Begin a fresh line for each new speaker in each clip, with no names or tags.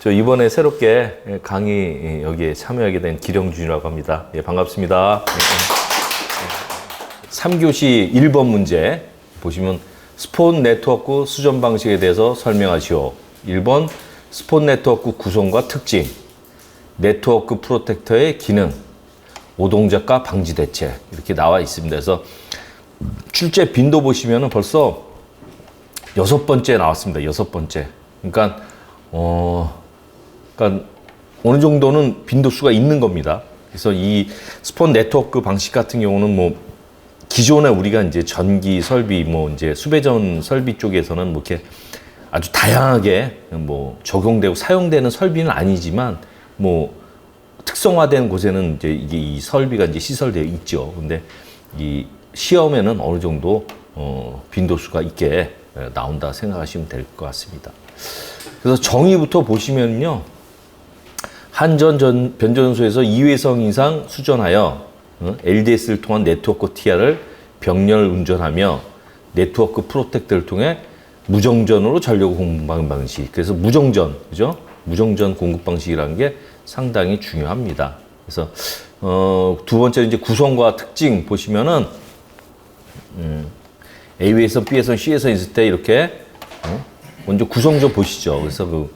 저 이번에 새롭게 강의 여기에 참여하게 된 기령준이라고 합니다. 예, 반갑습니다. 3교시 1번 문제 보시면 스폰 네트워크 수전 방식에 대해서 설명하시오. 1번 스폰 네트워크 구성과 특징, 네트워크 프로텍터의 기능, 오동작과 방지 대책 이렇게 나와 있습니다. 그래서 출제 빈도 보시면 벌써 6번째 나왔습니다. 6번째. 그러니까 어느 정도는 빈도수가 있는 겁니다. 그래서 이 스폰 네트워크 방식 같은 경우는 뭐 기존에 우리가 이제 전기 설비 뭐 이제 수배전 설비 쪽에서는 뭐 이렇게 아주 다양하게 뭐 적용되고 사용되는 설비는 아니지만 뭐 특성화된 곳에는 이제 이게 이 설비가 이제 시설되어 있죠. 근데 이 시험에는 어느 정도 빈도수가 있게 나온다 생각하시면 될 것 같습니다. 그래서 정의부터 보시면요. 한전 변전소에서 2회성 이상 수전하여 LDS를 통한 네트워크 TR을 병렬 운전하며 네트워크 프로텍터를 통해 무정전으로 전력을 공급하는 방식. 그래서 무정전, 그죠? 무정전 공급 방식이라는 게 상당히 중요합니다. 그래서 두 번째 이제 구성과 특징 보시면은 A에서 B에서 C에서 있을 때 이렇게 먼저 구성조 보시죠. 그래서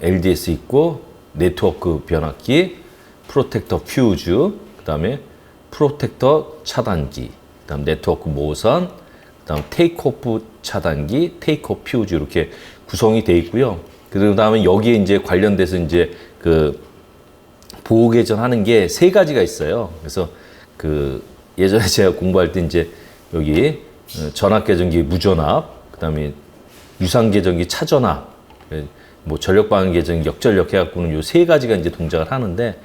LDS 있고 네트워크 변압기, 프로텍터 퓨즈, 그 다음에 프로텍터 차단기, 그 다음 네트워크 모선, 그 다음 테이크오프 차단기, 테이크오프 퓨즈 이렇게 구성이 되어 있고요. 그 다음에 여기에 이제 관련돼서 이제 그 보호 개전 하는 게 3가지가 있어요. 그래서 그 예전에 제가 공부할 때 이제 여기 전압 개전기 무전압, 그 다음에 유상 개전기 차전압, 뭐 전력 방향 개전기 역전력 해갖고는 요 3가지가 이제 동작을 하는데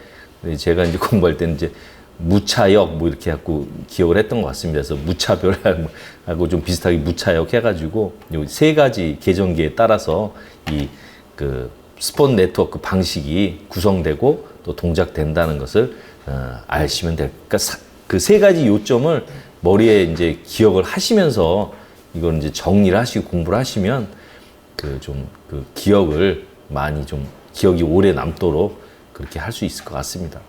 제가 이제 공부할 때는 이제 무차역 뭐 이렇게 해갖고 기억을 했던 것 같습니다. 그래서 무차별하고 좀 비슷하게 무차역 해가지고 요 3가지 개전기에 따라서 이 그 스폰 네트워크 방식이 구성되고 또 동작된다는 것을 아시면 될. 그러니까 그 3가지 요점을 머리에 이제 기억을 하시면서 이걸 이제 정리를 하시고 공부를 하시면 그 기억을 많이 좀 기억이 오래 남도록 그렇게 할 수 있을 것 같습니다.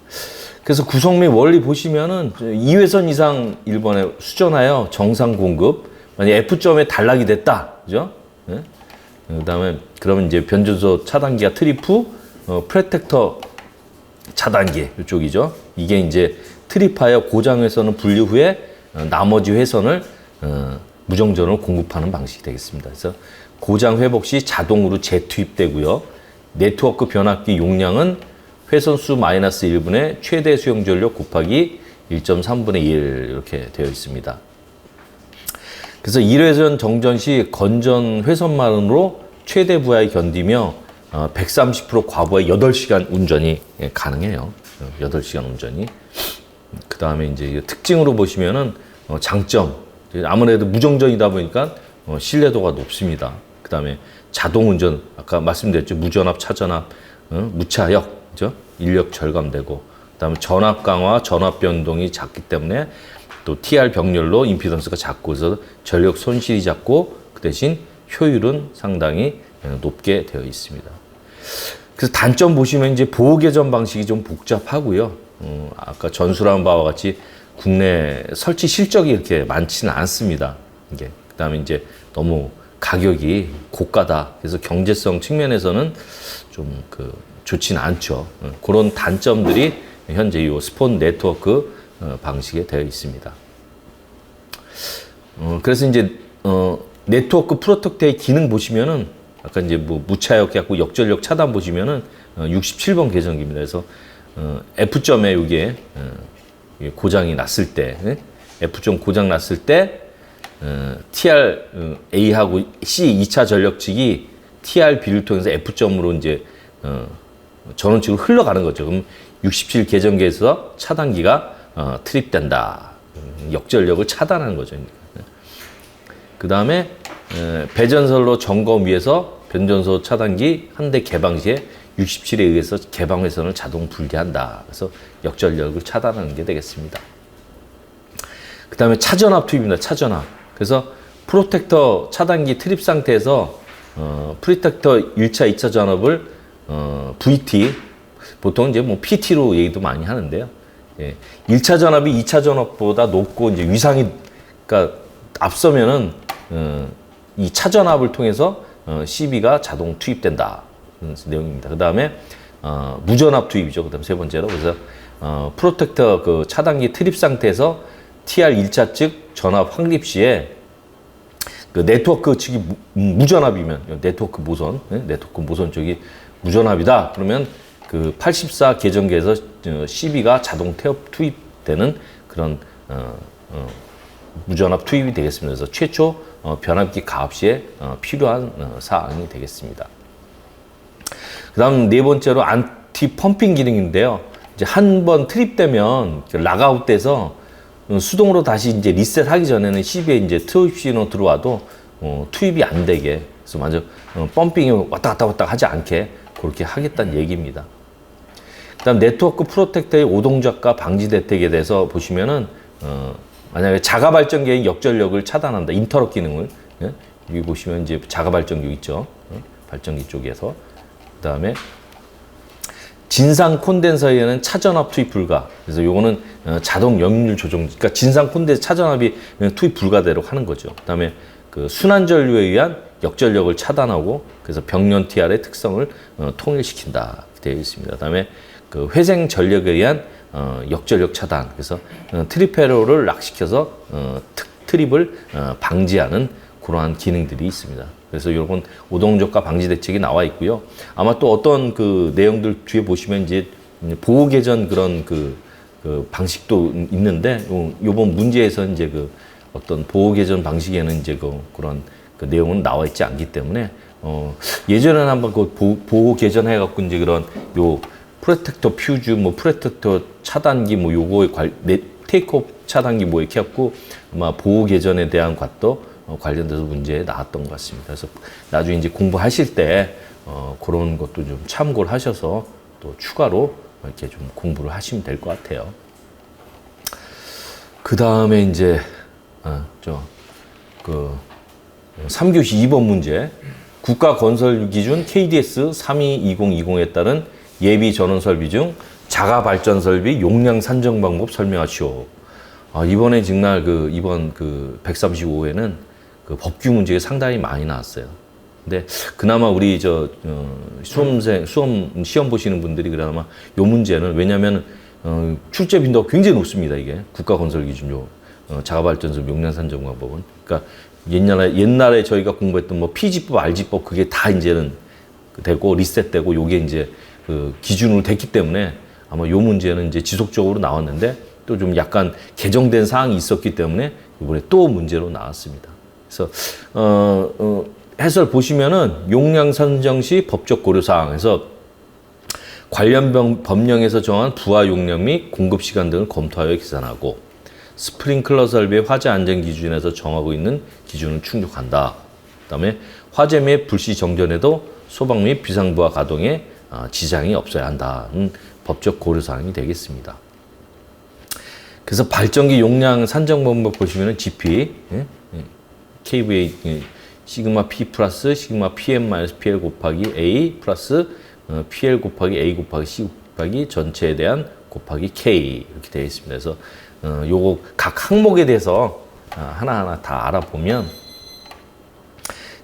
그래서 구성 및 원리 보시면은 2회선 이상 1번에 수전하여 정상 공급, 만약 F점에 단락이 됐다, 그죠? 네? 그다음에 그러면 이제 변전소 차단기가 트리프, 프로텍터 차단기 이쪽이죠. 이게 이제 트립하여 고장 회선을 분리 후에 나머지 회선을 무정전으로 공급하는 방식이 되겠습니다. 그래서 고장 회복 시 자동으로 재투입되고요. 네트워크 변압기 용량은 회선 수 마이너스 1분의 최대 수용 전력 곱하기 1.3분의 1 이렇게 되어 있습니다. 그래서 1회선 정전 시 건전 회선만으로 최대 부하에 견디며 130% 과부하 8시간 운전이 가능해요. 8시간 운전이. 그 다음에 이제 특징으로 보시면은 장점. 아무래도 무정전이다 보니까 신뢰도가 높습니다. 그 다음에 자동 운전, 아까 말씀드렸죠. 무전압, 차전압, 무차역, 그죠? 인력 절감되고, 그 다음에 전압 강화, 전압 변동이 작기 때문에 또 TR 병렬로 임피던스가 작고, 그래서 전력 손실이 작고, 그 대신 효율은 상당히 높게 되어 있습니다. 그래서 단점 보시면 이제 보호 개전 방식이 좀 복잡하고요. 아까 전수라는 바와 같이 국내 설치 실적이 이렇게 많지는 않습니다. 이게 그다음에 이제 너무 가격이 고가다. 그래서 경제성 측면에서는 좀 좋지는 않죠. 그런 단점들이 현재 이 스폰 네트워크 방식에 되어 있습니다. 그래서 이제 네트워크 프로텍터의 기능 보시면은 아까 이제 뭐 무차역 해갖고 역전력 차단 보시면은 67번 개전기입니다. 그래서 F점에 이게 고장이 났을 때, F점 고장 났을 때 TR A하고 C 2차 전력측이 TR B를 통해서 F점으로 이제 전원측으로 흘러가는 거죠. 그럼 67 개전기에서 차단기가 트립된다. 역전력을 차단하는 거죠. 그 다음에 배전선로 점검 위에서 변전소 차단기 한 대 개방 시에 67에 의해서 개방 회선을 자동 분리한다. 그래서 역전력을 차단하는 게 되겠습니다. 그 다음에 차전압 투입입니다. 차전압. 그래서 프로텍터 차단기 트립 상태에서 프로텍터 1차, 2차 전압을 VT, 보통 이제 뭐 PT로 얘기도 많이 하는데요. 예, 1차 전압이 2차 전압보다 높고 이제 위상이 그러니까 앞서면은 이 차전압을 통해서 CB가 자동 투입된다. 내용입니다. 그 다음에 무전압 투입이죠. 그 다음 세 번째로. 그래서 프로텍터 그 차단기 트립 상태에서 TR 1차 측 전압 확립 시에 그 네트워크 측이 무전압이면 네트워크 모선, 네트워크 모선 쪽이 무전압이다. 그러면 그 84 계정기에서 CB가 자동 투입되는 그런 무전압 투입이 되겠습니다. 그래서 최초 변압기 가압 시에 필요한 사항이 되겠습니다. 그 다음 네 번째로 안티 펌핑 기능인데요. 이제 한 번 트립되면 락아웃 돼서 수동으로 다시 이제 리셋하기 전에는 CB에 이제 투입 신호 들어와도 투입이 안 되게, 그래서 먼저 펌핑이 왔다 갔다 하지 않게 그렇게 하겠다는 얘기입니다. 그다음 네트워크 프로텍터의 오동작과 방지 대책에 대해서 보시면은 만약에 자가 발전기의 역전력을 차단한다, 인터럽 기능을, 예? 여기 보시면 이제 자가 발전기 있죠, 발전기 쪽에서. 그다음에 진상 콘덴서에는 차전압 투입 불가. 그래서 요거는 자동 역류 조정, 그러니까 진상 콘덴서 차전압이 투입 불가대로 하는 거죠. 그다음에 그 순환 전류에 의한 역전력을 차단하고, 그래서 병렬 TR의 특성을 통일시킨다 되어 있습니다. 그다음에 그 회생 전력에 의한 역전력 차단. 그래서 트리페로를 락시켜서 트립을 방지하는 그러한 기능들이 있습니다. 그래서 이런 오동적과 방지 대책이 나와 있고요. 아마 또 어떤 그 내용들 뒤에 보시면 이제 보호 개전 그런 그 방식도 있는데, 요번 문제에서 이제 그 어떤 보호 개전 방식에는 이제 그런 그 내용은 나와 있지 않기 때문에 예전에는 한번 그 보호 개전 해갖고 이제 그런 요 프로텍터 퓨즈, 뭐 프로텍터 차단기, 뭐 요거에 테이크오프 차단기 뭐 이렇게 해갖고 아마 보호 개전에 대한 것도 관련돼서 문제에 나왔던 것 같습니다. 그래서 나중에 이제 공부하실 때 그런 것도 좀 참고를 하셔서 또 추가로 이렇게 좀 공부를 하시면 될 것 같아요. 그 다음에 이제 3교시 2번 문제, 국가 건설 기준 KDS 322020에 따른 예비 전원 설비 중 자가 발전 설비 용량 산정 방법 설명하시오. 이번에 정말 이번 135회는 그 법규 문제가 상당히 많이 나왔어요. 근데 그나마 우리 시험 보시는 분들이 그나마 요 문제는, 왜냐면 출제 빈도가 굉장히 높습니다. 이게 국가 건설 기준 자가 발전 설비 용량 산정 방법은. 그러니까 옛날에 저희가 공부했던 뭐 PG법, RG법 그게 다 이제는 되고 리셋되고 요게 이제 그 기준으로 됐기 때문에 아마 요 문제는 이제 지속적으로 나왔는데 또 좀 약간 개정된 사항이 있었기 때문에 이번에 또 문제로 나왔습니다. 그래서 해설 보시면은 용량 산정 시 법적 고려 사항에서 관련 법령에서 정한 부하 용량 및 공급 시간 등을 검토하여 계산하고, 스프링클러 설비의 화재 안전 기준에서 정하고 있는 기준을 충족한다. 그다음에 화재 및 불씨 정전에도 소방 및 비상부하 가동에 지장이 없어야 한다는 법적 고려 사항이 되겠습니다. 그래서 발전기 용량 산정 방법 보시면은 GP, KVA 시그마 P 플러스 시그마 PM 마이너스 PL 곱하기 A 플러스 PL 곱하기 A 곱하기 C 곱하기 전체에 대한 곱하기 K 이렇게 되어 있습니다. 그래서 요거 각 항목에 대해서 하나하나 다 알아보면,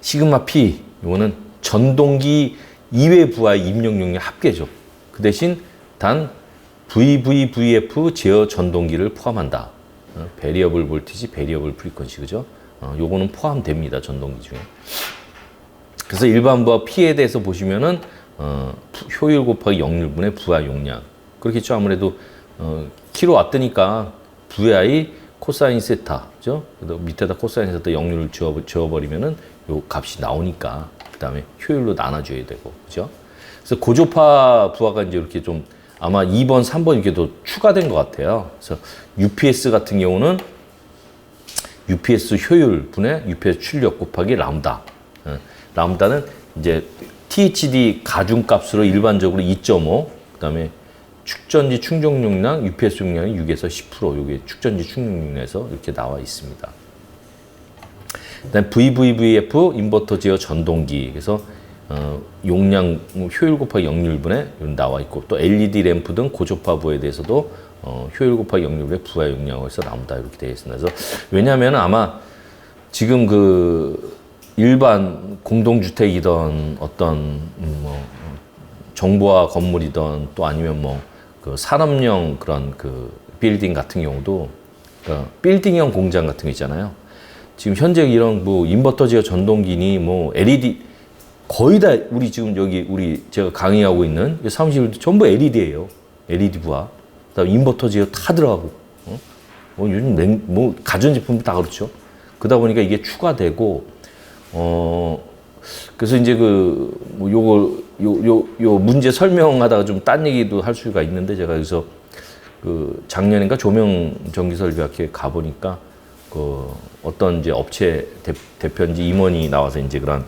시그마 P 요거는 전동기 이외 부하의 입력 용량 합계죠. 그 대신 단 VVVF 제어 전동기를 포함한다. 베리어블 볼티지, 베리어블 프리퀀시, 그죠? 요거는 포함됩니다. 전동기 중에. 그래서 일반 부하 P에 대해서 보시면은 효율 곱하기 역률분의 부하 용량. 그렇겠죠. 아무래도 킬로와트니까 VI 코사인 세타, 그죠? 밑에다 코사인 세타 역률을 지워버리면은 요 값이 나오니까 그 다음에 효율로 나눠줘야 되고, 그죠? 그래서 고조파 부하가 이제 이렇게 좀 아마 2번, 3번 이렇게 더 추가된 것 같아요. 그래서 UPS 같은 경우는 UPS 효율 분의 UPS 출력 곱하기 람다. 람다는 이제 THD 가중값으로 일반적으로 2.5, 그 다음에 축전지 충족 용량, UPS 용량이 6에서 10%, 이게 축전지 충족 용량에서 이렇게 나와 있습니다. 그다음 VVVF 인버터 제어 전동기. 그래서 용량 효율 곱하기 역률분에 나와 있고 또 LED 램프 등 고주파 부하에 대해서도 효율 곱하기 역률분의 부하 용량에서 나온다 이렇게 되어 있습니다. 그래서 왜냐하면 아마 지금 그 일반 공동주택이던 어떤 뭐 정부화 건물이던 또 아니면 뭐 그 산업용 그런 그 빌딩 같은 경우도 그러니까 빌딩형 공장 같은 거 있잖아요. 지금 현재 이런 뭐 인버터 제어 전동기니 뭐 LED 거의 다 우리 지금 여기 우리 제가 강의하고 있는 사무실도 전부 LED예요. LED 부하. 그다음에 인버터 제어 다 들어가고. 뭐 요즘 뭐 가전제품도 다 그렇죠. 그러다 보니까 이게 추가되고 그래서 이제 뭐 요 문제 설명하다가 좀 딴 얘기도 할 수가 있는데 제가 여기서 그 작년인가 조명 전기설비학회에 가보니까 그 어떤 이제 업체 대표인지 임원이 나와서 이제 그런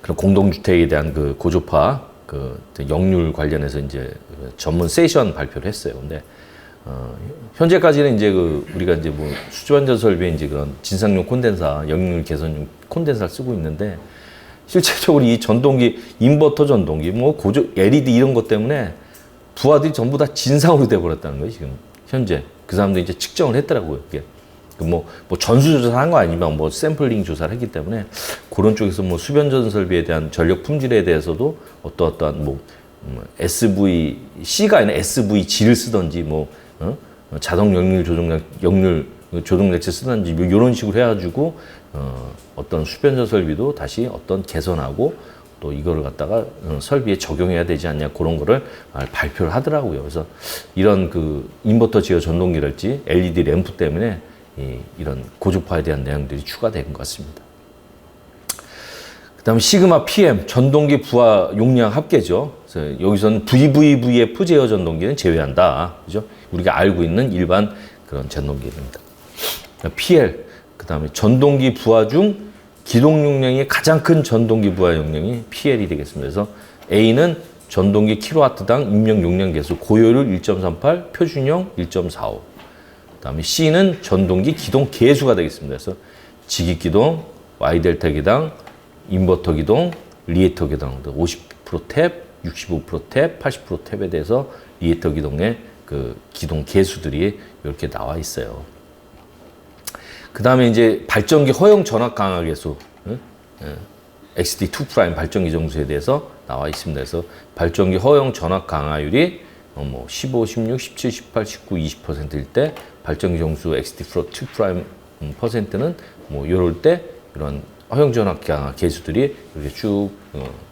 공동주택에 대한 그 고주파 그 역률 관련해서 이제 전문 세션 발표를 했어요. 근데 현재까지는 이제 우리가 이제 뭐 수주환전 설비에 이제 그런 진상용 콘덴사, 역률 개선용 콘덴사를 쓰고 있는데 실제적으로 이 전동기, 인버터 전동기, 뭐 LED 이런 것 때문에 부하들이 전부 다 진상으로 돼버렸다는 거예요, 지금. 현재. 그 사람들이 이제 측정을 했더라고요, 이게. 뭐 전수조사를 한 거 아니면 뭐 샘플링 조사를 했기 때문에 그런 쪽에서 뭐 수변전 설비에 대한 전력 품질에 대해서도 어떠한 뭐 SVC가 아니라 SVG를 쓰던지 뭐 자동 역률 조정렉체 쓰던지 뭐 이런 식으로 해가지고 어떤 수변전 설비도 다시 어떤 개선하고 또 이거를 갖다가 설비에 적용해야 되지 않냐 그런 거를 발표를 하더라고요. 그래서 이런 그 인버터 제어 전동기랄지 LED 램프 때문에 이런 고주파에 대한 내용들이 추가된 것 같습니다. 그 다음에 시그마 PM 전동기 부하 용량 합계죠. 그래서 여기서는 VVVF 제어 전동기는 제외한다. 그죠? 우리가 알고 있는 일반 그런 전동기입니다. PL 그 다음에 전동기 부하 중 기동 용량이 가장 큰 전동기 부하 용량이 PL이 되겠습니다. 그래서 A는 전동기 킬로와트당 입력 용량 개수 고효율 1.38, 표준형 1.45. 그다음에 C는 전동기 기동 개수가 되겠습니다. 그래서 직입 기동, Y 델타 기동, 인버터 기동, 리액터 기동 50% 탭, 65% 탭, 80% 탭에 대해서 리액터 기동의 그 기동 개수들이 이렇게 나와 있어요. 그다음에 이제 발전기 허용 전압 강화 개수 XD2' 발전기 정수에 대해서 나와 있습니다. 그래서 발전기 허용 전압 강화율이 뭐 15, 16, 17, 18, 19, 20%일 때 발전기 정수 XD2' %는 뭐 이럴 때 이런 허용 전압 강화 개수들이 이렇게 쭉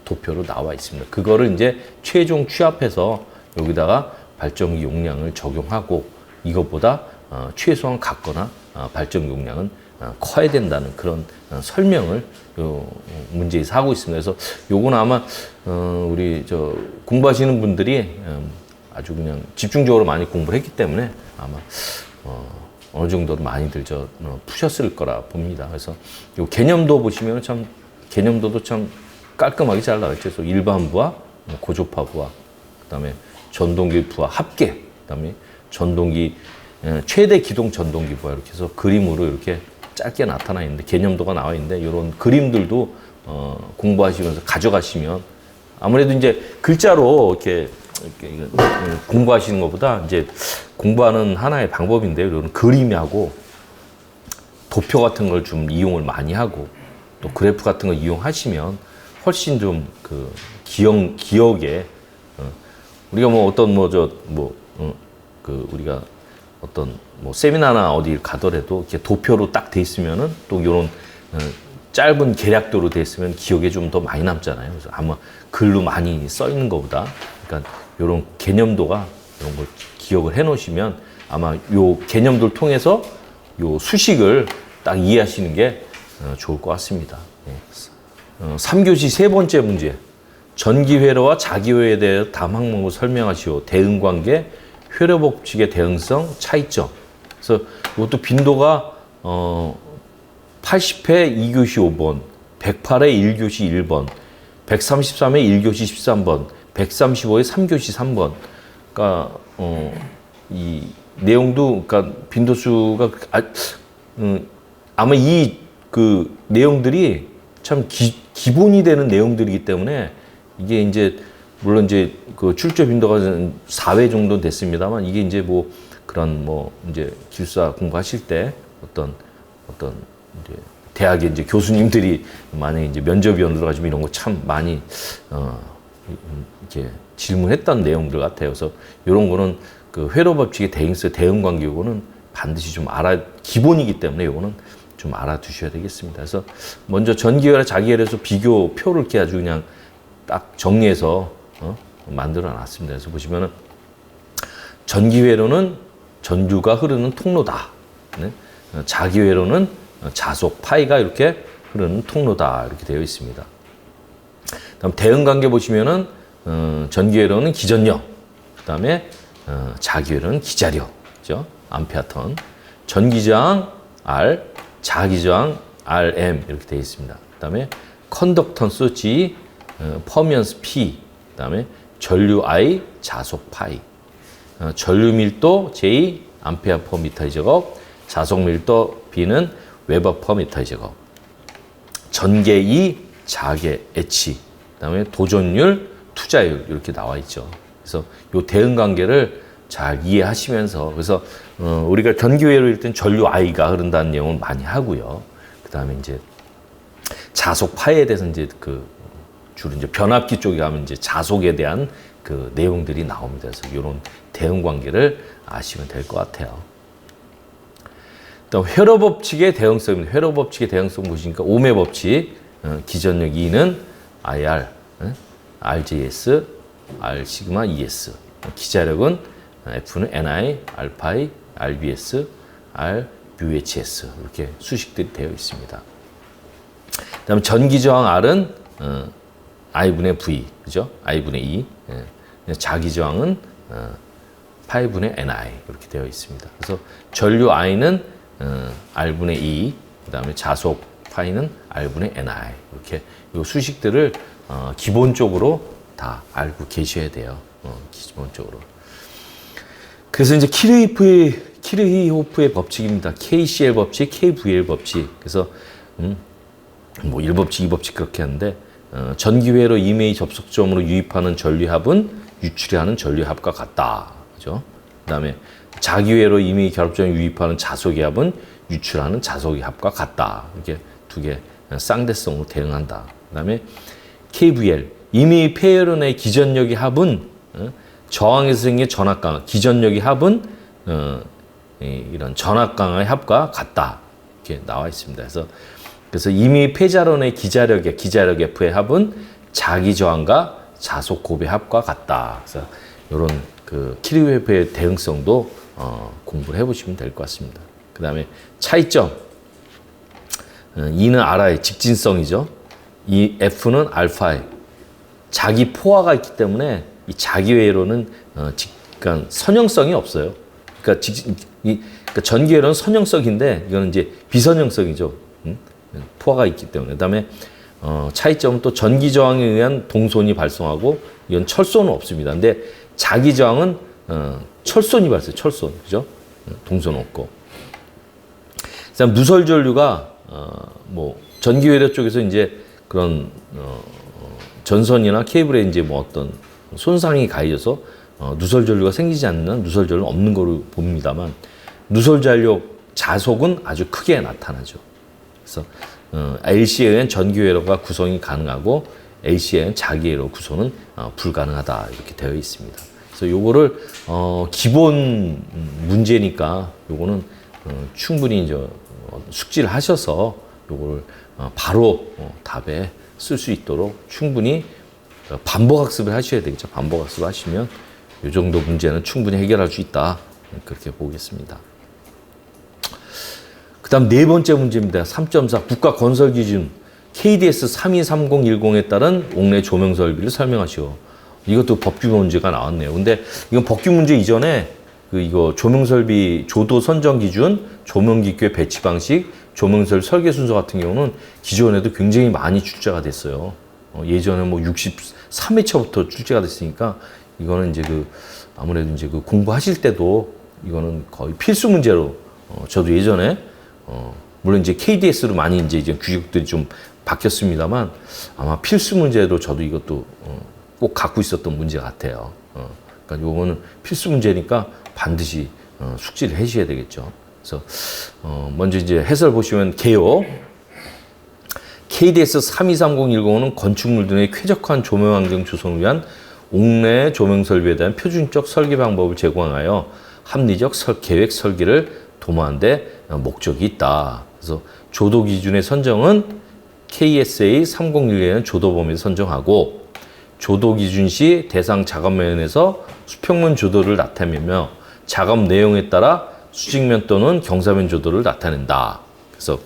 도표로 나와 있습니다. 그거를 이제 최종 취합해서 여기다가 발전기 용량을 적용하고 이것보다 최소한 같거나 발전기 용량은 커야 된다는 그런 설명을 요 문제에서 하고 있습니다. 그래서 요거는 아마 우리 공부하시는 분들이 아주 그냥 집중적으로 많이 공부를 했기 때문에 아마 어느 정도로 많이들 푸셨을 거라 봅니다. 그래서 요 개념도 보시면 참 개념도도 참 깔끔하게 잘 나와 있죠. 그래서 일반 부하, 고주파 부하, 그다음에 전동기 부하 합계, 그다음에 전동기 최대 기동 전동기 부하 이렇게 해서 그림으로 이렇게 짧게 나타나 있는데 개념도가 나와 있는데 이런 그림들도 공부하시면서 가져가시면 아무래도 이제 글자로 이렇게 공부하시는 것보다 이제 공부하는 하나의 방법인데요. 이런 그림하고 도표 같은 걸 좀 이용을 많이 하고 또 그래프 같은 걸 이용하시면 훨씬 좀 그 기억에 우리가 뭐 어떤 우리가 어떤 뭐 세미나나 어디 가더라도 이렇게 도표로 딱 돼 있으면은 또 이런 짧은 계략도로 돼 있으면 기억에 좀 더 많이 남잖아요. 그래서 아마 글로 많이 써 있는 것보다 그러니까 이런 개념도가 이런 걸 기억을 해 놓으시면 아마 요 개념도를 통해서 요 수식을 딱 이해하시는 게 좋을 것 같습니다. 3교시 세 번째 문제. 전기회로와 자기회로에 대해 다음 항목을 설명하시오. 대응관계, 회로 법칙의 대응성, 차이점. 그래서 이것도 빈도가 80회 2교시 5번, 108회 1교시 1번, 133회 1교시 13번, 135회 3교시 3번. 그러니까 이 내용도 그러니까 빈도수가 아마 이 그 내용들이 참 기본이 되는 내용들이기 때문에 이게 이제 물론 이제 그 출제 빈도가 4회 정도 됐습니다만 이게 이제 뭐 그런 뭐 이제 기술사 공부하실 때 어떤 이제 대학의 이제 교수님들이 만약에 이제 면접위원으로 가지고 이런 거 참 많이 이렇게 질문했던 내용들 같아요. 그래서 이런 거는 그 회로 법칙의 대응 관계 요거는 반드시 좀 기본이기 때문에 요거는 좀 알아두셔야 되겠습니다. 그래서 먼저 전기회로 자기회로에서 비교표를 이렇게 아주 그냥 딱 정리해서 만들어 놨습니다. 그래서 보시면은 전기회로는 전류가 흐르는 통로다. 네? 자기회로는 자속 파이가 이렇게 흐르는 통로다. 이렇게 되어 있습니다. 다음 대응 관계 보시면은 전기회로는 기전력, 그다음에 자기회로는 기자력, 그죠? 암페어턴, 전기저항 R, 자기저항 RM 이렇게 되어 있습니다. 그다음에 컨덕턴스 G, 퍼미언스 P, 그다음에 전류 I, 자속 파이, 전류 밀도 J, 암페어 퍼 미터의 제곱, 자속 밀도 B는 웨버 퍼 미터의 제곱, 전개 E, 자개 H, 그다음에 도전율, 투자율 이렇게 나와 있죠. 그래서 이 대응 관계를 잘 이해하시면서 그래서 우리가 전기회로일 땐 전류 I가 흐른다는 내용을 많이 하고요. 그다음에 이제 자속 파이에 대해서 이제 그 주로 이제 변압기 쪽에 가면 이제 자속에 대한 그 내용들이 나옵니다. 그래서 이런 대응 관계를 아시면 될 것 같아요. 또 회로 법칙의 대응성입니다. 회로 법칙의 대응성 보시니까 오메 법칙, 기전력 E는 IR, RJS, R 시그마 ES, 기자력은 F는 NI, 알파이, RBS, R UHS 이렇게 수식들이 되어 있습니다. 그다음에 전기저항 R은 I분의 V, 그죠? I분의 E. 자기저항은 파이분의 NI 이렇게 되어 있습니다. 그래서 전류 I는 R분의 E, 그다음에 자속 파이는 R분의 NI 이렇게 이 수식들을 기본적으로 다 알고 계셔야 돼요. 기본적으로. 그래서 이제 키르히호프의 법칙입니다. KCL 법칙, KVL 법칙. 그래서 뭐 1법칙, 2법칙 그렇게 하는데 전기회로 이메이 접속점으로 유입하는 전류합은 유출하는 전류합과 같다. 그죠? 그다음에 자기회로 이메이 결합점에 유입하는 자속의 합은 유출하는 자속의 합과 같다. 이렇게 두 개 쌍대성으로 대응한다. 그다음에 KVL 이메이 폐열원의 기전력의 합은 저항에서 생긴 전압 강화, 기전력의 합은 이런 전압 강화의 합과 같다. 이렇게 나와 있습니다. 그래서 이미 폐자론의 기자력 F의 합은 자기 저항과 자속 곱의 합과 같다. 그래서 이런 그 키르히호프의 대응성도 공부를 해보시면 될 것 같습니다. 그 다음에 차이점. E는 R의 직진성이죠. 이 F는 알파의 자기 포화가 있기 때문에 이 자기회로는 그러니까 선형성이 없어요. 그러니까 전기회로는 선형성인데 이거는 이제 비선형성이죠. 포화가 있기 때문에. 그다음에 차이점은 또 전기 저항에 의한 동손이 발생하고 이건 철손은 없습니다. 근데 자기 저항은 철손이 발생해요. 철손, 그죠? 동손 없고. 그다음 누설 전류가 뭐 전기회로 쪽에서 이제 그런 전선이나 케이블에 이제 뭐 어떤 손상이 가해져서 누설 전류가 생기지 않는 누설 전류는 없는 거로 봅니다만 누설 전류 자속은 아주 크게 나타나죠. 그래서 LC에 의한 전기회로가 구성이 가능하고 LC에 의한 자기회로 구성은 불가능하다 이렇게 되어 있습니다. 그래서 요거를 기본 문제니까 요거는 충분히 이제 숙지를 하셔서 요거를 바로 답에 쓸 수 있도록 충분히 반복 학습을 하셔야 되겠죠. 반복 학습을 하시면 이 정도 문제는 충분히 해결할 수 있다. 그렇게 보겠습니다. 그 다음 네 번째 문제입니다. 3.4 국가건설기준 KDS 323010에 따른 옥내 조명 설비를 설명하시오. 이것도 법규 문제가 나왔네요. 근데 이건 법규 문제 이전에 이거 조명 설비 조도 선정 기준, 조명 기교의 배치 방식, 조명설 설계 순서 같은 경우는 기존에도 굉장히 많이 출제가 됐어요. 예전에 뭐 63회차부터 출제가 됐으니까 이거는 이제 아무래도 이제 공부하실 때도 이거는 거의 필수 문제로 저도 예전에 물론 이제 KDS로 많이 이제 규칙들이 좀 바뀌었습니다만 아마 필수 문제로 저도 이것도 꼭 갖고 있었던 문제 같아요. 그러니까 요거는 필수 문제니까 반드시 숙지를 해주셔야 되겠죠. 그래서 먼저 이제 해설 보시면 개요. KDS 323010은 건축물 등의 쾌적한 조명 환경 조성을 위한 옥내 조명 설비에 대한 표준적 설계 방법을 제공하여 합리적 계획 설계를 도모하는 데 목적이 있다. 그래서 조도 기준의 선정은 KSA 3011은 조도 범위를 선정하고 조도 기준 시 대상 작업면에서 수평면 조도를 나타내며 작업 내용에 따라 수직면 또는 경사면 조도를 나타낸다. 그래서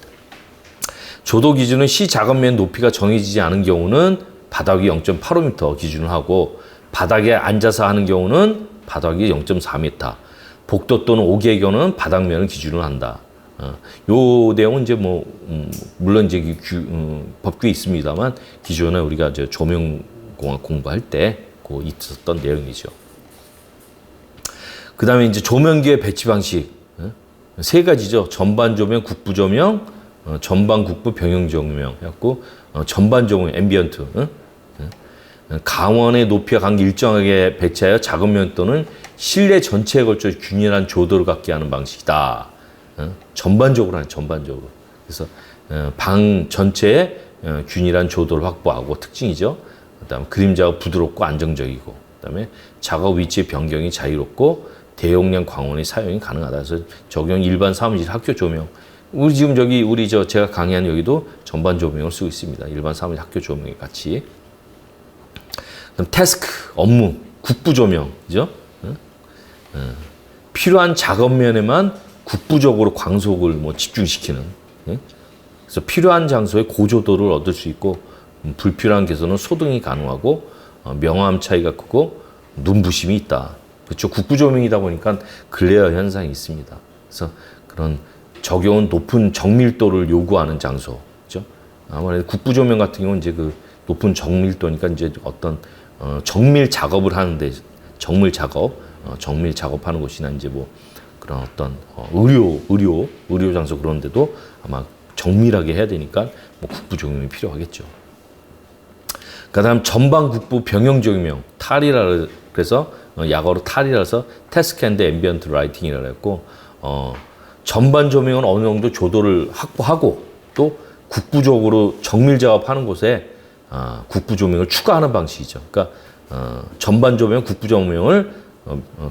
조도 기준은 시 작업면 높이가 정해지지 않은 경우는 바닥이 0.85m 기준을 하고 바닥에 앉아서 하는 경우는 바닥이 0.4m, 복도 또는 옥의 경우는 바닥면을 기준으로 한다. 요 내용은 이제 뭐 물론 이제 법규에 있습니다만 기존에 우리가 이제 조명공학 공부할 때 있었던 내용이죠. 그 다음에 이제 조명기의 배치 방식 세 가지죠. 전반 조명, 국부 조명, 전방 국부 병영 조명 해갖고 전반 조명, 앰비언트. 강원의 높이와 간격 일정하게 배치하여 작업면 또는 실내 전체에 걸쳐 균일한 조도를 갖게 하는 방식이다. 전반적으로 하는 전반적으로. 그래서 방 전체에 균일한 조도를 확보하고 특징이죠. 그다음 그림자가 부드럽고 안정적이고, 그다음에 작업 위치 변경이 자유롭고 대용량 광원의 사용이 가능하다. 그래서 적용 일반 사무실 학교 조명. 우리 지금 저기 제가 강의한 여기도 전반 조명을 쓰고 있습니다. 일반 사무실 학교 조명이 같이. 그럼 태스크 업무 국부 조명, 그죠? 필요한 작업면에만 국부적으로 광속을 뭐 집중시키는. 그래서 필요한 장소에 고조도를 얻을 수 있고 불필요한 개선은 소등이 가능하고 명암 차이가 크고 눈부심이 있다. 그렇죠. 국부 조명이다 보니까 글레어 현상이 있습니다. 그래서 그런 적용은 높은 정밀도를 요구하는 장소, 그렇죠. 아무래도 국부 조명 같은 경우는 이제 그 높은 정밀도니까 이제 어떤 정밀 작업을 하는데 정밀 작업하는 곳이나 이제 뭐 그런 어떤 의료 장소 그런 데도 아마 정밀하게 해야 되니까 뭐 국부 조명이 필요하겠죠. 그다음 전방 국부 병영 조명 탈이라 그래서 약어로 탈이라서 태스크 앤드 앰비언트 라이팅이라고 했고 전반 조명은 어느 정도 조도를 확보하고 또 국부적으로 정밀 작업하는 곳에 국부 조명을 추가하는 방식이죠. 그러니까 전반 조명, 국부 조명을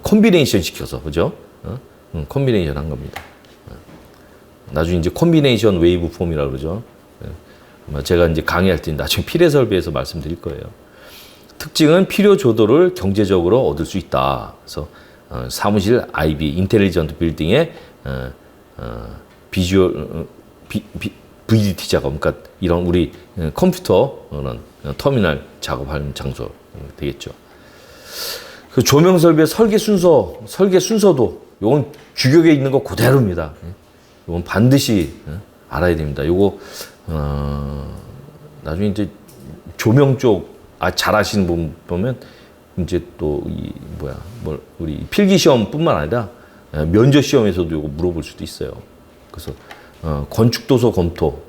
콤비네이션 시켜서, 그죠? 콤비네이션 한 겁니다. 나중에 이제 콤비네이션 웨이브 폼이라고 그러죠. 제가 이제 강의할 때 나중에 필해 설비에서 말씀드릴 거예요. 특징은 필요 조도를 경제적으로 얻을 수 있다. 그래서 사무실 IB 인텔리전트 빌딩의 비주얼 VDT 작업, 그러니까 이런 우리 컴퓨터 터미널 작업하는 장소 되겠죠. 그 조명 설비의 설계 순서도 요건 규격에 있는 거 그대로입니다. 요건 반드시 알아야 됩니다. 요거 나중에 이제 조명 쪽 잘 아시는 분 보면 이제 또 우리 필기 시험뿐만 아니라 면접 시험에서도 요거 물어볼 수도 있어요. 그래서 건축 도서 검토,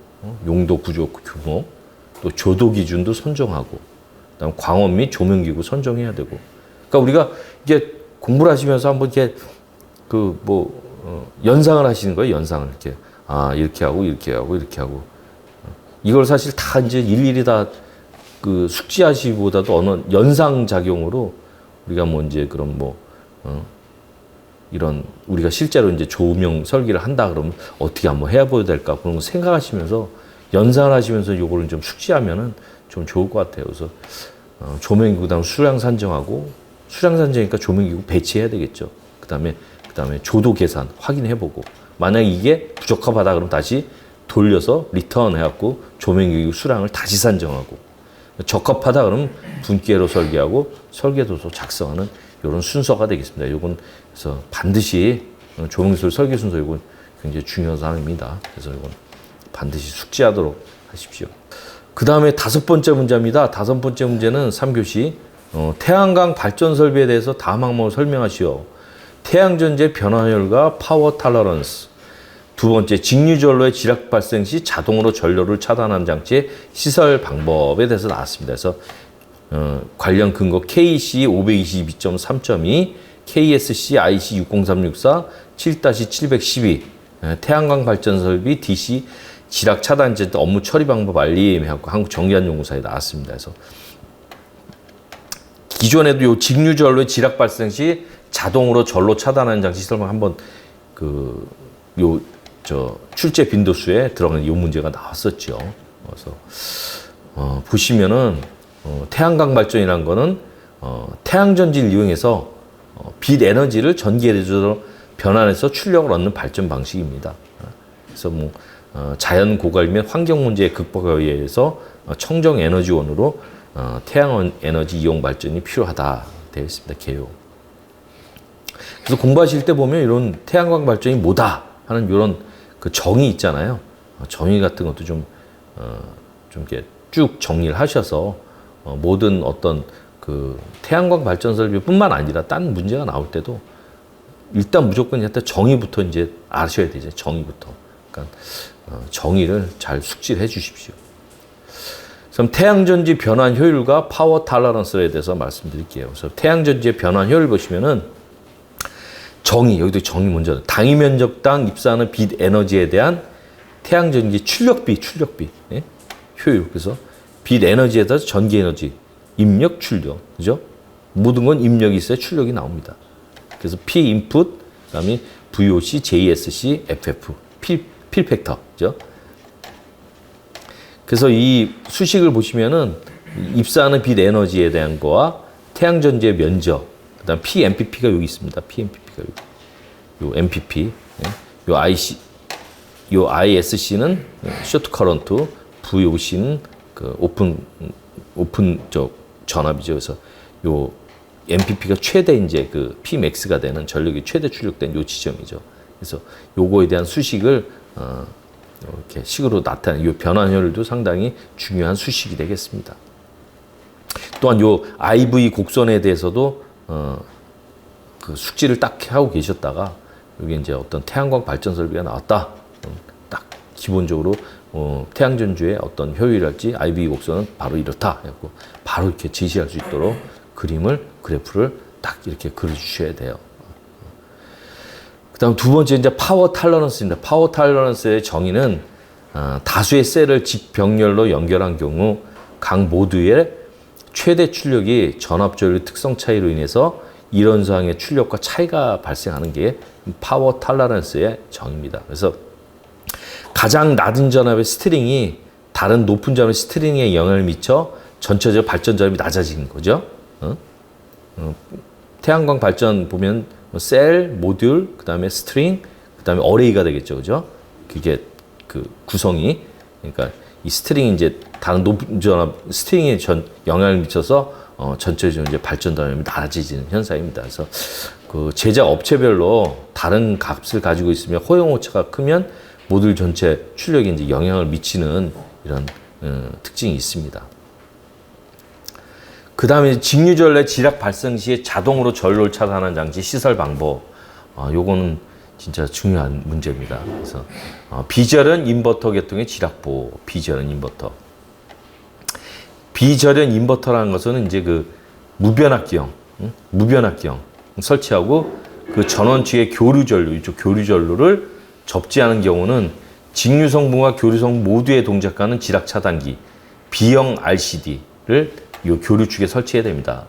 용도 구조 규모, 또 조도 기준도 선정하고, 그다음 광원 및 조명 기구 선정해야 되고. 그러니까 우리가 이게 공부를 하시면서 한번 이렇게 연상을 하시는 거예요. 연상을 이렇게 이렇게 하고 이렇게 하고 이렇게 하고. 이걸 사실 다 이제 일일이 다 숙지하시기보다도 어느 연상 작용으로 우리가 뭐 이제 그런 이런 우리가 실제로 이제 조명 설계를 한다 그러면 어떻게 한번 해봐야 될까 그런 거 생각하시면서 연상을 하시면서 요거를 좀 숙지하면은 좀 좋을 것 같아요. 그래서 조명기구 다음 수량 산정하고 수량 산정이니까 조명기구 배치해야 되겠죠. 그다음에 조도 계산 확인해보고 만약 이게 부적합하다 그러면 다시 돌려서 리턴 해갖고 조명기구 수량을 다시 산정하고 적합하다 그러면 분기회로 설계하고 설계도서 작성하는 이런 순서가 되겠습니다. 요건 그래서 반드시 조명기술 설계 순서 이건 굉장히 중요한 사항입니다. 그래서 이건 반드시 숙지하도록 하십시오. 그 다음에 5번째 문제입니다. 5번째 문제는 3교시 태양광 발전 설비에 대해서 다음 항목을 설명하시오. 태양전지의 변화율과 파워 탈러런스, 두 번째, 직류전로의 지락 발생 시 자동으로 전로를 차단하는 장치의 시설 방법에 대해서 나왔습니다. 그래서 관련 근거 KC 522.3.2, KSC IC 60364, 7-712, 태양광 발전 설비 DC 지락 차단제 업무 처리 방법 알림 해갖고 한국전기안연구사에 나왔습니다. 그래서 기존에도 요 직류전로의 지락 발생 시 자동으로 전로 차단하는 장치 설명 한번 출제 빈도수에 들어가는 이 문제가 나왔었죠. 그래서 보시면은 태양광 발전이라는 거는 태양전지를 이용해서 빛 에너지를 전기 에너지로 변환해서 출력을 얻는 발전 방식입니다. 그래서 자연 고갈이면 환경 문제의 극복에 의해서 청정 에너지원으로 태양 에너지 이용 발전이 필요하다 되어 있습니다. 개요. 그래서 공부하실 때 보면 이런 태양광 발전이 뭐다 하는 이런 그 정의 있잖아요. 정의 같은 것도 좀 이렇게 쭉 정리를 하셔서 모든 어떤 그 태양광 발전 설비뿐만 아니라 딴 문제가 나올 때도 일단 무조건 일단 정의부터 이제 아셔야 되죠. 정의부터. 그러니까 정의를 잘 숙지를 해 주십시오. 그럼 태양전지 변환 효율과 파워 탈러런스에 대해서 말씀드릴게요. 그래서 태양전지의 변환 효율 보시면은 여기도 정의 먼저. 당위 면적당 입사하는 빛 에너지에 대한 태양전기 출력비, 예? 효율. 그래서 빛 에너지에 따라서 전기 에너지, 입력, 출력. 그죠? 모든 건 입력이 있어야 출력이 나옵니다. 그래서 P 인풋, 그다음에 VOC, JSC, FF, 필 팩터. 그죠? 그래서 이 수식을 보시면은 입사하는 빛 에너지에 대한 거와 태양전지의 면적, 그다음 PMPP가 여기 있습니다. PMPP가 여기. 요 MPP, 요 IC, 요 ISC는 쇼트 커런트, VOC는 그 오픈 전압이죠. 그래서 요 MPP가 최대 이제 그 Pmax가 되는 전력이 최대 출력된 요 지점이죠. 그래서 요거에 대한 수식을 이렇게 식으로 나타내는 이 변환 효율도 상당히 중요한 수식이 되겠습니다. 또한 요 IV 곡선에 대해서도 그 숙지를 딱 하고 계셨다가 여기 이제 어떤 태양광 발전 설비가 나왔다. 딱 기본적으로 태양전주의 어떤 효율이랄지 IV 곡선은 바로 이렇다. 해갖고 바로 이렇게 제시할 수 있도록 그래프를 딱 이렇게 그려주셔야 돼요. 그다음 두 번째 이제 파워 탈러런스입니다. 파워 탈러런스의 정의는 다수의 셀을 직병렬로 연결한 경우 각 모두의 최대 출력이 전압 조율 특성 차이로 인해서 이런 상황의 출력과 차이가 발생하는 게 파워 탈러런스의 정의입니다. 그래서 가장 낮은 전압의 스트링이 다른 높은 전압의 스트링에 영향을 미쳐 전체적 발전 전압이 낮아지는 거죠. 태양광 발전 보면 셀, 모듈, 그 다음에 스트링, 그 다음에 어레이가 되겠죠. 그죠? 그게 그 구성이, 그러니까 이 스트링이 이제 다른 높은 전압, 스트링에 영향을 미쳐서 전체적으로 이제 발전 전압이 낮아지는 현상입니다. 그래서 그 제작 업체별로 다른 값을 가지고 있으면 허용 오차가 크면 모듈 전체 출력에 이제 영향을 미치는 이런 특징이 있습니다. 그 다음에 직류전로의 지락 발생 시에 자동으로 전로를 차단하는 장치 시설 방법. 요거는 진짜 중요한 문제입니다. 그래서 비절연 인버터 계통의 지락 보호. 비절연 인버터. 비절연 인버터라는 것은 이제 그 무변압기형 설치하고 그 전원치의 교류전로, 이쪽 교류전로를 접지하는 경우는 직류 성분과 교류 성분 모두에 동작하는 지락 차단기 B형 RCD를 이 교류축에 설치해야 됩니다.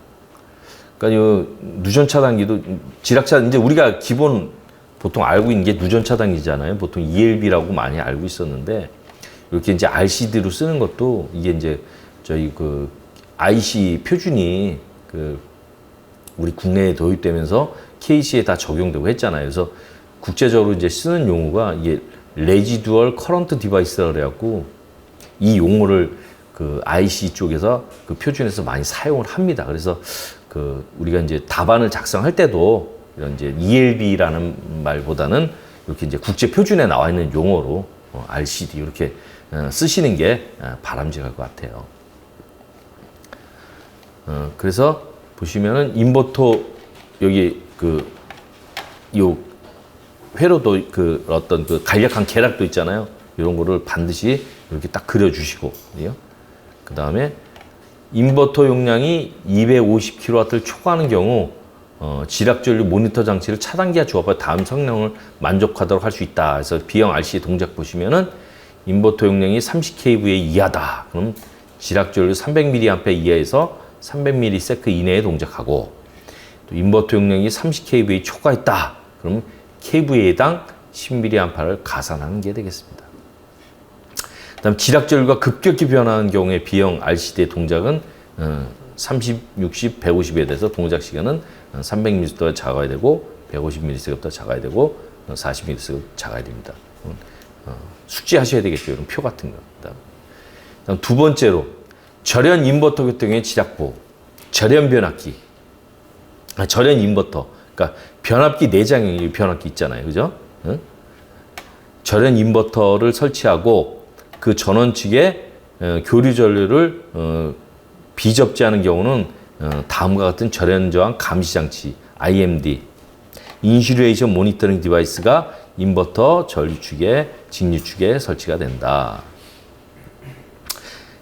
그러니까 이 누전 차단기도 지락 차단, 이제 우리가 기본 보통 알고 있는 게 누전 차단기잖아요. 보통 ELB라고 많이 알고 있었는데 이렇게 이제 RCD로 쓰는 것도 이게 이제 저희 그 IC 표준이 그 우리 국내에 도입되면서 KC에 다 적용되고 했잖아요. 그래서 국제적으로 이제 쓰는 용어가 이게 레지두얼 커런트 디바이스라 그래갖고 이 용어를 그 IC 쪽에서 그 표준에서 많이 사용을 합니다. 그래서 그 우리가 이제 답안을 작성할 때도 이런 이제 ELB라는 말보다는 이렇게 이제 국제 표준에 나와 있는 용어로 RCD 이렇게 쓰시는 게 바람직할 것 같아요. 그래서 보시면은 인버터 여기 그 요 회로도 그 어떤 그 간략한 계략도 있잖아요. 이런 거를 반드시 이렇게 딱 그려주시고, 그 다음에 인버터 용량이 250kW를 초과하는 경우 지락전류 모니터 장치를 차단기와 조합해 다음 성능을 만족하도록 할 수 있다. 그래서 B형 RC 동작 보시면은 인버터 용량이 30kVA 이하다. 그럼 지락전류 300mA 이하에서 300ms 이내에 동작하고, 또 인버터 용량이 30kVA 초과했다. 그럼 kVA당 10mA를 가산하는 게 되겠습니다. 그다음 지락전류가 급격히 변하는 경우에 B형 RCD의 동작은 30, 60, 150에 대해서 동작 시간은 300ms보다 작아야 되고 150ms보다 작아야 되고 40ms보다 작아야 됩니다. 숙지하셔야 되겠죠. 이런 표 같은 거. 그다음 두 번째로 절연 인버터 교통의 지락부, 절연 변압기, 절연 인버터. 그러니까 변압기 내장형 변압기 있잖아요, 그죠? 절연 인버터를 설치하고 그 전원 측에 교류 전류를 비접지하는 경우는 다음과 같은 절연 저항 감시 장치 IMD, 인슈레이션 모니터링 디바이스가 인버터 전류축에 직류축에 설치가 된다.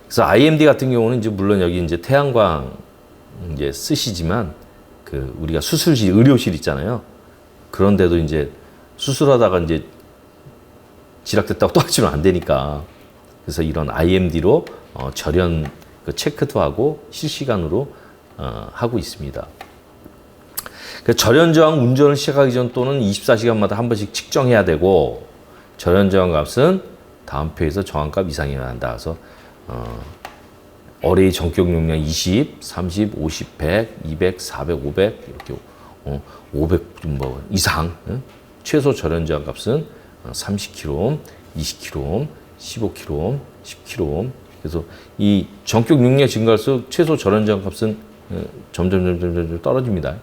그래서 IMD 같은 경우는 이제 물론 여기 이제 태양광 이제 쓰시지만 그 우리가 수술실, 의료실 있잖아요. 그런데도 이제 수술하다가 이제 지락됐다고 또 하시면 안 되니까. 그래서 이런 IMD로 절연 그 체크도 하고 실시간으로 하고 있습니다. 그 절연 저항 운전을 시작하기 전 또는 24시간마다 한 번씩 측정해야 되고, 절연 저항 값은 다음 표에서 저항값 이상이어야 한다. 그래서 어레이 전격 용량 20, 30, 50, 100, 200, 400, 500 이렇게 500 뭐 이상 최소 절연 저항 값은 30kΩ, 20kΩ, 15kΩ, 10kΩ. 그래서 이 전격 용량이 증가할수록 최소 절연 저항 값은 점점 떨어집니다.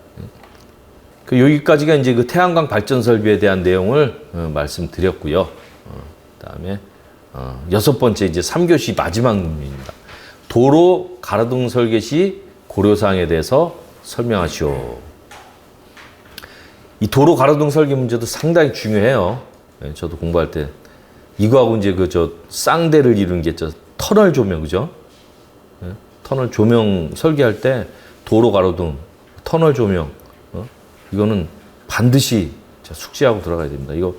그 여기까지가 이제 그 태양광 발전 설비에 대한 내용을 말씀드렸고요. 그다음에 여섯 번째 이제 3교시 마지막 문제입니다. 도로 가로등 설계 시 고려사항에 대해서 설명하시오. 이 도로 가로등 설계 문제도 상당히 중요해요. 저도 공부할 때 이거하고 이제 그 저 쌍대를 이루는 게 저 터널 조명, 그죠? 터널 조명 설계할 때 도로 가로등, 터널 조명, 이거는 반드시 숙지하고 들어가야 됩니다. 이거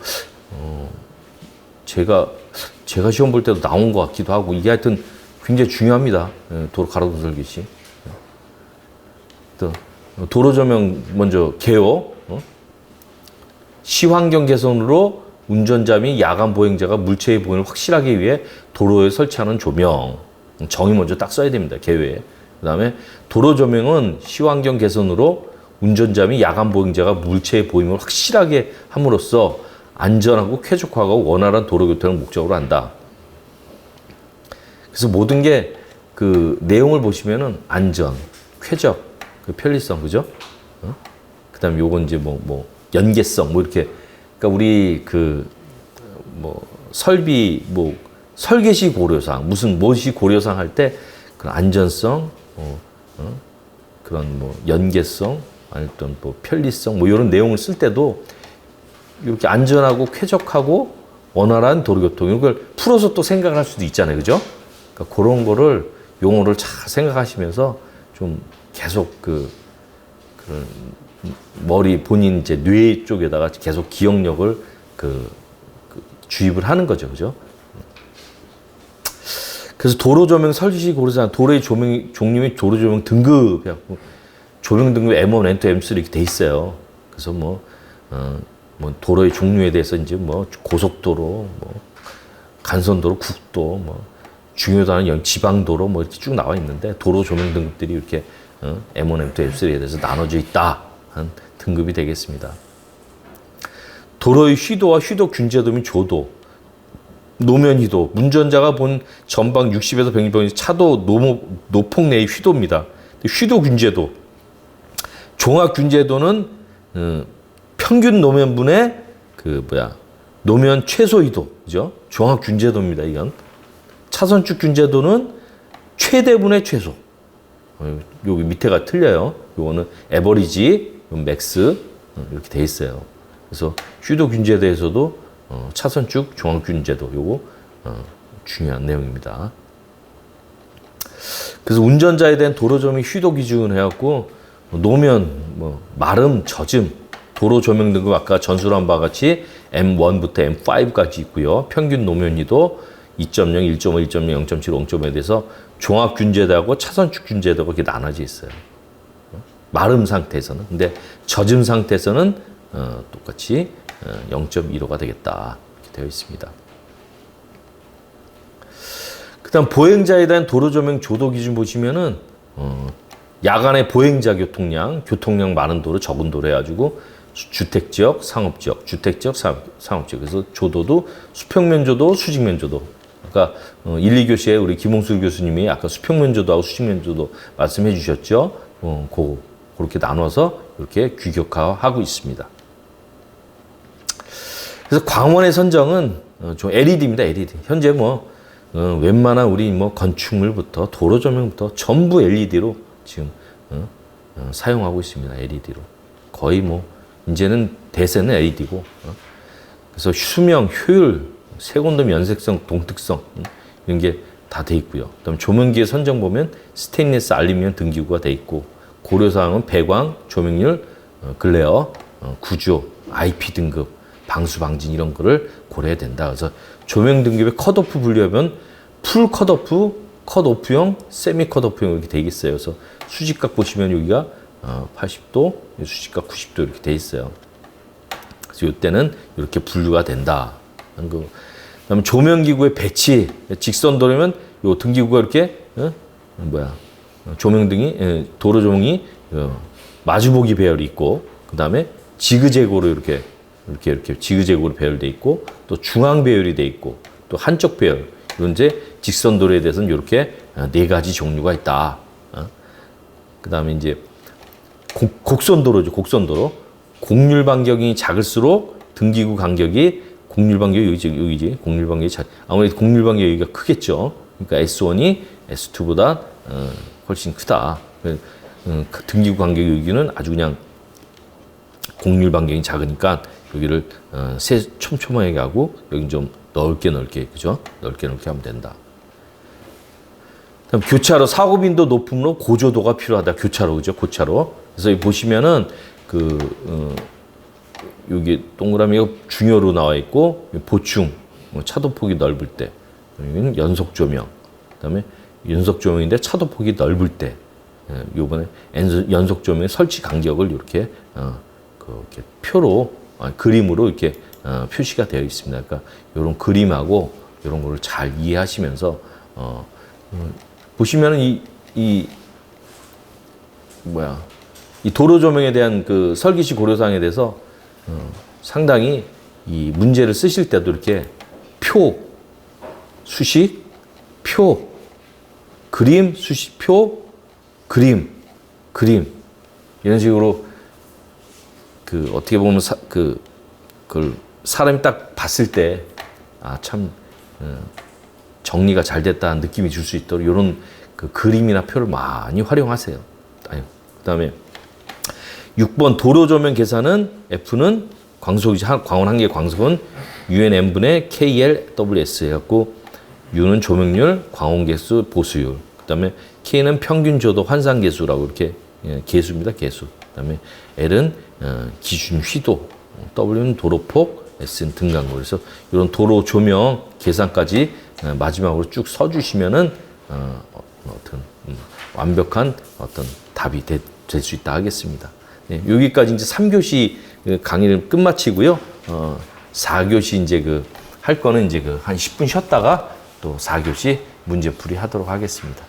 제가 시험 볼 때도 나온 것 같기도 하고, 이게 하여튼 굉장히 중요합니다. 도로 가로등 설계 시. 또 도로 조명 먼저 개요. 시환경 개선으로 운전자 및 야간 보행자가 물체의 보행을 확실하게 위해 도로에 설치하는 조명. 정의 먼저 딱 써야 됩니다. 개요에. 그다음에 도로 조명은 시환경 개선으로 운전자 및 야간 보행자가 물체의 보임을 확실하게 함으로써 안전하고 쾌적하고 원활한 도로 교통을 목적으로 한다. 그래서 모든 게 그 내용을 보시면은 안전, 쾌적, 그 편리성, 그죠? 그다음에 요건 이제 뭐 연계성, 뭐 이렇게. 그러니까 우리 그 뭐 설비 뭐 설계시 고려사항, 무엇이 고려사항 할 때 그런 안전성, 그런 뭐 연계성, 아니면 뭐 편리성, 뭐 이런 내용을 쓸 때도 이렇게 안전하고 쾌적하고 원활한 도로교통, 이걸 풀어서 또 생각을 할 수도 있잖아요, 그죠? 그러니까 그런 거를 용어를 잘 생각하시면서 좀 계속 그런 머리 본인 이제 뇌 쪽에다가 계속 기억력을 주입을 하는 거죠, 그죠? 그래서 도로 조명 설치 고려사항, 도로의 조명 종류 및 도로 조명 등급 해갖고 조명 등급 M1, M2, M3 이렇게 돼 있어요. 그래서 뭐 도로의 종류에 대해서 이제 뭐 고속도로, 뭐 간선도로, 국도, 뭐 중요도는 지방도로 뭐 이렇게 쭉 나와 있는데, 도로 조명 등급들이 이렇게 M1, M2, M3에 대해서 나눠져 있다 한 등급이 되겠습니다. 도로의 휘도와 휘도 균제도 및 조도, 노면 휘도, 운전자가 본 전방 60에서 100m 차도 노폭 내의 휘도입니다. 휘도 균제도, 종합 균제도는 평균 노면분의 노면 최소 휘도, 그죠? 종합 균제도입니다. 이건 차선축 균제도는 최대분의 최소. 여기 밑에가 틀려요. 요거는 에버리지, 맥스 이렇게 돼 있어요. 그래서 휴도균제에 대해서도 차선축 종합균제도 요거 중요한 내용입니다. 그래서 운전자에 대한 도로조명 휴도 기준 해갖고 노면, 마름, 젖음, 도로 조명 등급 아까 전수한 바와 같이 M1부터 M5까지 있고요. 평균 노면이도 2.0, 1.5, 1.0, 0.7, 0.5에 대해서 종합균제도하고 차선축균제도가 이렇게 나눠져 있어요. 마름 상태에서는. 근데 젖음 상태에서는 똑같이 0.15가 되겠다. 이렇게 되어 있습니다. 그 다음 보행자에 대한 도로조명 조도 기준 보시면은 야간에 보행자 교통량 많은 도로, 적은 도로 해가지고 주택지역, 상업지역, 주택지역, 상업지역. 그래서 조도도 수평면조도, 수직면조도. 아까 1, 2교시에 우리 김홍수 교수님이 아까 수평면조도하고 수직면조도 말씀해 주셨죠. 그렇게 나눠서 이렇게 규격화하고 있습니다. 그래서 광원의 선정은 좀 LED입니다. LED. 현재 웬만한 우리 건축물부터 도로 조명부터 전부 LED로 지금 사용하고 있습니다. LED로. 거의 이제는 대세는 LED고. 그래서 수명, 효율, 색온도, 연색성, 동특성 이런 게 다 돼 있고요. 그다음에 조명기의 선정 보면 스테인리스, 알루미늄 등기구가 돼 있고 고려사항은 배광, 조명률, 글레어, 구조, IP 등급, 방수, 방진 이런 거를 고려해야 된다. 그래서 조명 등급의 컷오프 분류하면 풀 컷오프, 컷오프형, 세미 컷오프형 이렇게 돼 있어요. 그래서 수직각 보시면 여기가 80도, 수직각 90도 이렇게 돼 있어요. 그래서 이때는 이렇게 분류가 된다. 그다음에 조명기구의 배치, 직선도로면 요 등기구가 이렇게 조명등이 도로 조명이 마주보기 배열이 있고 그다음에 지그재그로 이렇게 지그재그로 배열돼 있고 또 중앙 배열이 돼 있고 또 한쪽 배열 이런 이제 직선 도로에 대해서는 이렇게 네 가지 종류가 있다. 그다음에 이제 곡선 도로죠. 곡선 도로. 곡률 반경이 작을수록 등기구 간격이 곡률 반경이 여기지. 곡률 반경이 아무래도 곡률 반경이 여기가 크겠죠. 그러니까 S1이 S2보다 훨씬 크다. 등기구 간격이 여기는 아주 그냥 곡률 반경이 작으니까 여기를 촘촘하게 하고 여기 좀 넓게 그죠? 넓게 하면 된다. 그다음 교차로 사고 빈도 높음으로 고조도가 필요하다. 교차로 그죠? 고차로. 그래서 여기 보시면은 여기 동그라미가 중요로 나와 있고 보충 차도폭이 넓을 때 여기는 연속 조명. 그다음에 연속 조명인데 차도폭이 넓을 때 요번에 연속 조명의 설치 간격을 이렇게 이렇게 표로 그림으로 이렇게 표시가 되어 있습니다. 그러니까 이런 그림하고 이런 거를 잘 이해하시면서 보시면은 이 도로 조명에 대한 그 설계시 고려사항에 대해서 상당히 이 문제를 쓰실 때도 이렇게 표, 수식, 표, 그림, 수식, 표, 그림 이런 식으로 어떻게 보면 그걸 사람이 딱 봤을 때 참 정리가 잘 됐다는 느낌이 줄 수 있도록 이런 그 그림이나 표를 많이 활용하세요. 그다음에 6번 도로 조명 계산은 F는 광원 한계 광속은 UNM분의 KLWS 해갖고 U는 조명률, 광원 개수, 보수율. 그다음에 K는 평균 조도 환산 개수라고 이렇게 개수입니다. 개수. 그다음에 L은 기준 휘도, W는 도로폭, S는 등간거. 그래서 이런 도로 조명 계산까지 마지막으로 쭉 써주시면은 어떤 완벽한 어떤 답이 될 수 있다 하겠습니다. 네, 여기까지 이제 3교시 강의를 끝마치고요. 4교시 이제 할 거는 이제 한 10분 쉬었다가 또 4교시 문제풀이 하도록 하겠습니다.